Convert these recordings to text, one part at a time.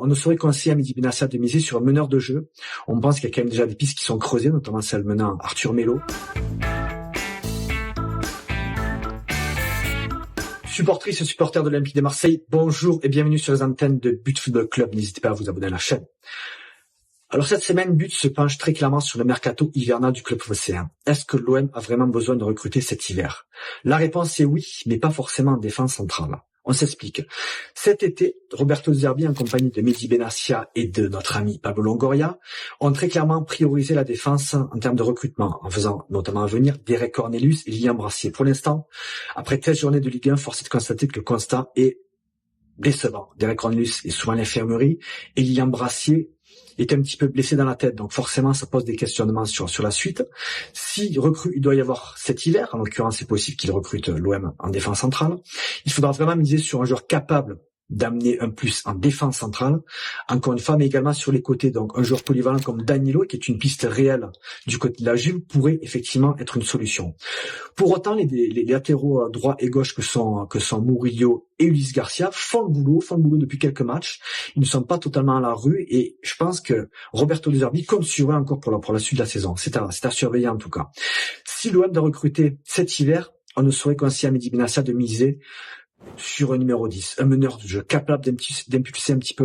On ne saurait conseiller à Mehdi Benatia de miser sur un meneur de jeu. On pense qu'il y a quand même déjà des pistes qui sont creusées, notamment celle menant Arthur Melo. Supportrices et supporters de l'Olympique de Marseille, bonjour et bienvenue sur les antennes de But Football Club. N'hésitez pas à vous abonner à la chaîne. Alors cette semaine, But se penche très clairement sur le mercato hivernal du club phocéen. Est-ce que l'OM a vraiment besoin de recruter cet hiver? La réponse est oui, mais pas forcément en défense centrale. On s'explique. Cet été, Roberto De Zerbi, en compagnie de Mehdi Benatia et de notre ami Pablo Longoria, ont très clairement priorisé la défense en termes de recrutement, en faisant notamment venir Derek Cornelius et Lilian Brassier. Pour l'instant, après 13 journées de Ligue 1, force est de constater que le constat est décevant. Derek Cornelius est souvent à l'infirmerie et Lilian Brassier est un petit peu blessé dans la tête, donc forcément ça pose des questionnements sur la suite. Si recrue il doit y avoir cet hiver, en l'occurrence c'est possible qu'il recrute l'OM en défense centrale, il faudra vraiment miser sur un joueur capable d'amener un plus en défense centrale, encore une fois, mais également sur les côtés. Donc un joueur polyvalent comme Danilo, qui est une piste réelle du côté de la Juve, pourrait effectivement être une solution. Pour autant, les latéraux droit et gauche que sont Murillo et Ulysse Garcia font le boulot depuis quelques matchs. Ils ne sont pas totalement à la rue et je pense que Roberto De Zerbi compte sur eux encore pour la suite de la saison. C'est à surveiller en tout cas. Si l'OM doit recruter cet hiver, on ne saurait conseiller à Mehdi Benatia de miser sur un numéro 10, un meneur de jeu capable d'impulser un petit peu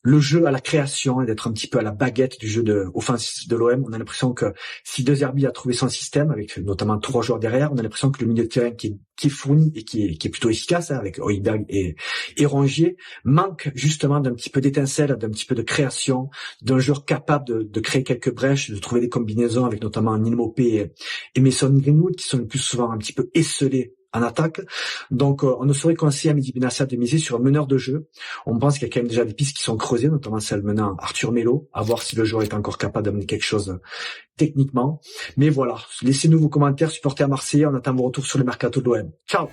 le jeu à la création et d'être un petit peu à la baguette du jeu offensif de l'OM. On a l'impression que si De Zerbi a trouvé son système, avec notamment 3 joueurs derrière, on a l'impression que le milieu de terrain qui est fourni et qui est plutôt efficace, avec Højbjerg et Rongier, manque justement d'un petit peu d'étincelle, d'un petit peu de création, d'un joueur capable de créer quelques brèches, de trouver des combinaisons avec notamment Neal Maupay et Mason Greenwood, qui sont le plus souvent un petit peu esselés en attaque. Donc on ne saurait conseiller à Mehdi Benatia de miser sur un meneur de jeu. On pense qu'il y a quand même déjà des pistes qui sont creusées, notamment celle menant Arthur Melo, à voir si le joueur est encore capable d'amener quelque chose techniquement. Mais voilà, laissez-nous vos commentaires, supporters marseillais, on attend vos retours sur le mercato de l'OM. Ciao.